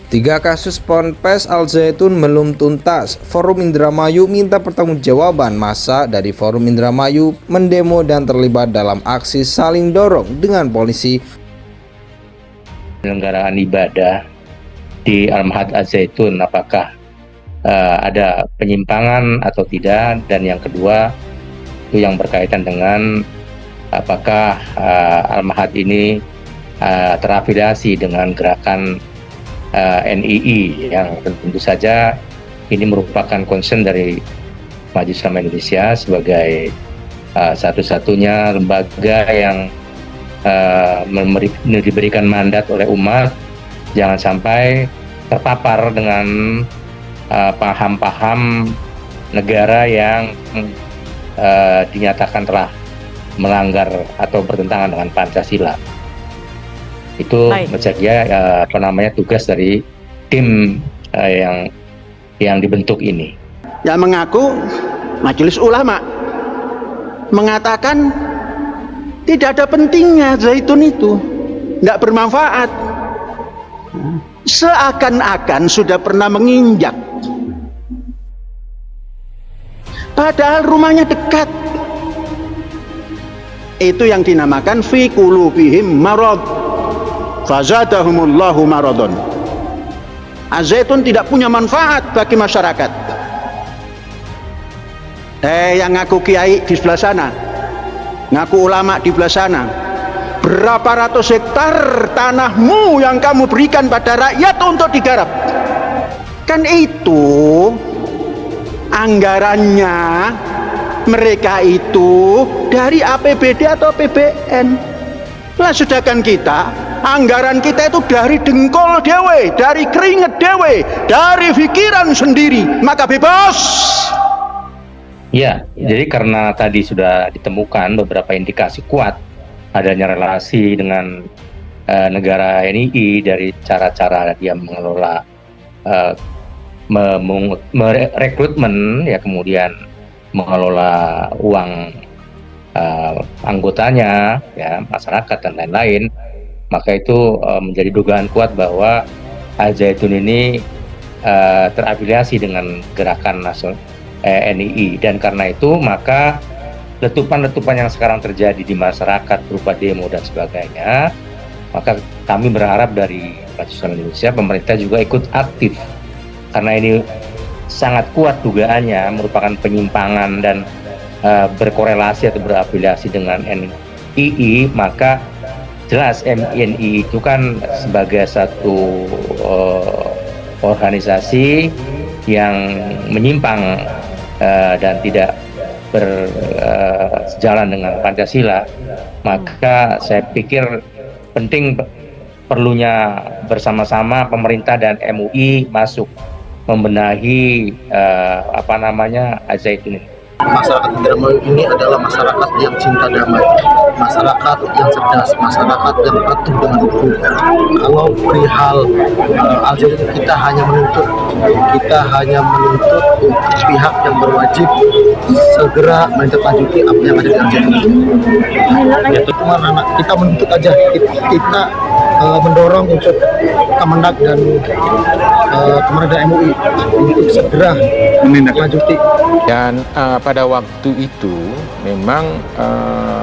Tiga kasus Ponpes Al Zaitun belum tuntas. Forum Indramayu minta pertanggungjawaban massa dari Forum Indramayu mendemo dan terlibat dalam aksi saling dorong dengan polisi. Penyelenggaraan ibadah di Al-Ma'had Al Zaitun, apakah ada penyimpangan atau tidak, dan yang kedua itu yang berkaitan dengan apakah Al-Ma'had ini terafiliasi dengan gerakan NII, yang tentu saja ini merupakan concern dari Majelis Ulama Indonesia sebagai satu-satunya lembaga yang diberikan mandat oleh umat jangan sampai terpapar dengan paham-paham negara yang dinyatakan telah melanggar atau bertentangan dengan Pancasila. Itu menjadi tugas dari tim yang dibentuk ini. Yang mengaku Majelis Ulama mengatakan tidak ada pentingnya zaitun itu, nggak bermanfaat. Seakan-akan sudah pernah menginjak, padahal rumahnya dekat. Itu yang dinamakan fi qulubihim marad fazadahumullahu maradon. Zaitun tidak punya manfaat bagi masyarakat. Yang ngaku kiai di sebelah sana, ngaku ulama di belah sana, berapa ratus hektar tanahmu yang kamu berikan pada rakyat untuk digarap? Kan itu anggarannya mereka itu dari APBD atau APBN. Lah sedangkan kita, anggaran kita itu dari dengkol dewe, dari keringet dewe, dari pikiran sendiri, maka bebas. Ya, jadi karena tadi sudah ditemukan beberapa indikasi kuat adanya relasi dengan negara NII dari cara-cara dia mengelola merekrutmen, ya, kemudian mengelola uang anggotanya, ya, masyarakat dan lain-lain, maka itu menjadi dugaan kuat bahwa Al Zaitun ini terafiliasi dengan gerakan nasional NII, dan karena itu maka letupan-letupan yang sekarang terjadi di masyarakat berupa demo dan sebagainya, maka kami berharap dari Majelis Ulama Indonesia, pemerintah juga ikut aktif, karena ini sangat kuat dugaannya merupakan penyimpangan dan berkorelasi atau berafiliasi dengan NII. Maka jelas NII itu kan sebagai satu organisasi yang menyimpang dan tidak berjalan dengan Pancasila, maka saya pikir penting perlunya bersama-sama pemerintah dan MUI masuk membenahi Al Zaitun ini. Masyarakat Indramayu ini adalah masyarakat yang cinta damai, masyarakat yang cerdas, masyarakat yang patuh dengan hukum. Kalau perihal Al Zaitun, kita hanya menuntut pihak yang berwajib segera menindaklanjuti apa yang ada di Al Zaitun. Kita menuntut aja, kita mendorong untuk Kemendag dan MUI untuk segera menindaklanjuti. Dan pada waktu itu memang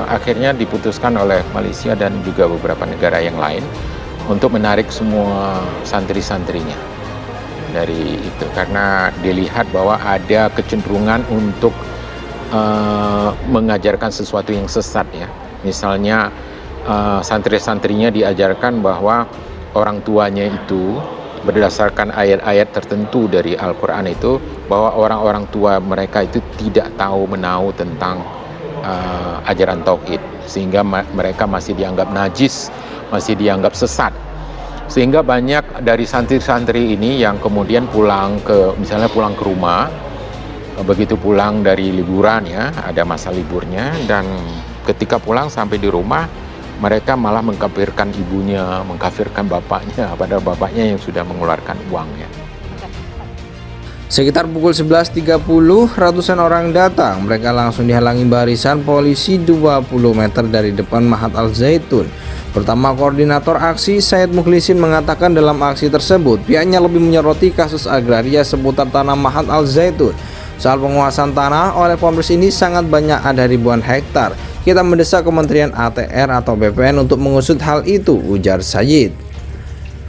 akhirnya diputuskan oleh Malaysia dan juga beberapa negara yang lain untuk menarik semua santri-santrinya dari itu, karena dilihat bahwa ada kecenderungan untuk mengajarkan sesuatu yang sesat, ya. Misalnya santri-santrinya diajarkan bahwa orang tuanya itu berdasarkan ayat-ayat tertentu dari Al-Quran itu, bahwa orang-orang tua mereka itu tidak tahu menahu tentang ajaran tauhid, sehingga mereka masih dianggap najis, masih dianggap sesat. Sehingga banyak dari santri-santri ini yang kemudian misalnya pulang ke rumah, begitu pulang dari liburan, ya, ada masa liburnya, dan ketika pulang sampai di rumah, mereka malah mengkafirkan ibunya, mengkafirkan bapaknya, padahal bapaknya yang sudah mengeluarkan uangnya. Sekitar pukul 11.30, ratusan orang datang. Mereka langsung dihalangi barisan polisi 20 meter dari depan Ma'had Al Zaitun. Pertama, koordinator aksi Said Mukhlisin mengatakan dalam aksi tersebut pihaknya lebih menyoroti kasus agraria seputar tanah Mahat Al Zaitun. Soal penguasaan tanah oleh Polres ini sangat banyak, ada ribuan hektar. Kita mendesak Kementerian ATR atau BPN untuk mengusut hal itu, ujar Said.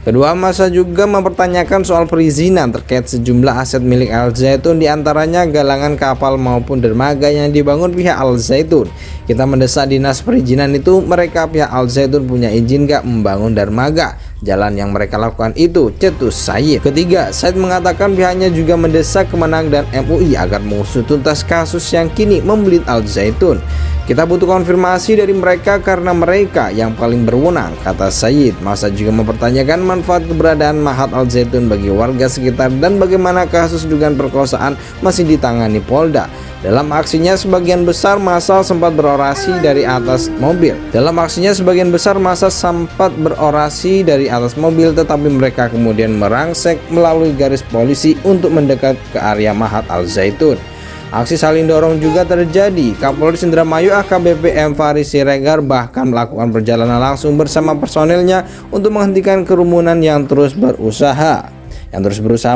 Kedua, masa juga mempertanyakan soal perizinan terkait sejumlah aset milik Al Zaitun, diantaranya galangan kapal maupun dermaga yang dibangun pihak Al Zaitun. Kita mendesak dinas perizinan itu, mereka pihak Al Zaitun punya izin gak membangun dermaga? Jalan yang mereka lakukan itu, cetus Said. Ketiga, Said mengatakan pihaknya juga mendesak Kemenang dan MUI agar mengusut tuntas kasus yang kini membelit Al Zaitun. Kita butuh konfirmasi dari mereka karena mereka yang paling berwenang, kata Said. Masa juga mempertanyakan manfaat keberadaan Mahat Al Zaitun bagi warga sekitar dan bagaimana kasus dugaan perkosaan masih ditangani Polda. Dalam aksinya sebagian besar massa sempat berorasi dari atas mobil. Tetapi mereka kemudian merangsek melalui garis polisi untuk mendekat ke area Mahat Al Zaitun. Aksi saling dorong juga terjadi. Kapolres Indramayu AKBP M. Faris Siregar bahkan melakukan perjalanan langsung bersama personelnya untuk menghentikan kerumunan yang terus berusaha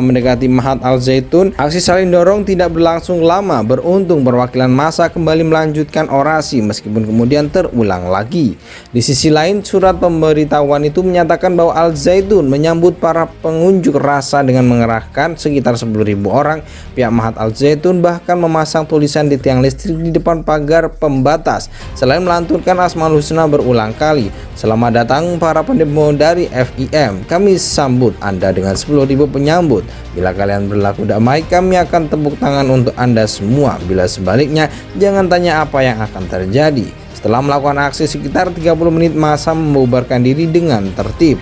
mendekati Mahat Al Zaitun. Aksi saling dorong tidak berlangsung lama. Beruntung perwakilan massa kembali melanjutkan orasi meskipun kemudian terulang lagi. Di sisi lain, surat pemberitahuan itu menyatakan bahwa Al Zaitun menyambut para pengunjuk rasa dengan mengerahkan sekitar 10.000 orang. Pihak Mahat Al Zaitun bahkan memasang tulisan di tiang listrik di depan pagar pembatas. Selain melantunkan Asmaul Husna berulang kali, "Selamat datang para pendemo dari FIM. Kami sambut Anda dengan 10.000 penyambut. Bila kalian berlaku damai, kami akan tepuk tangan untuk Anda semua. Bila sebaliknya, jangan tanya apa yang akan terjadi." Setelah melakukan aksi sekitar 30 menit, massa membubarkan diri dengan tertib.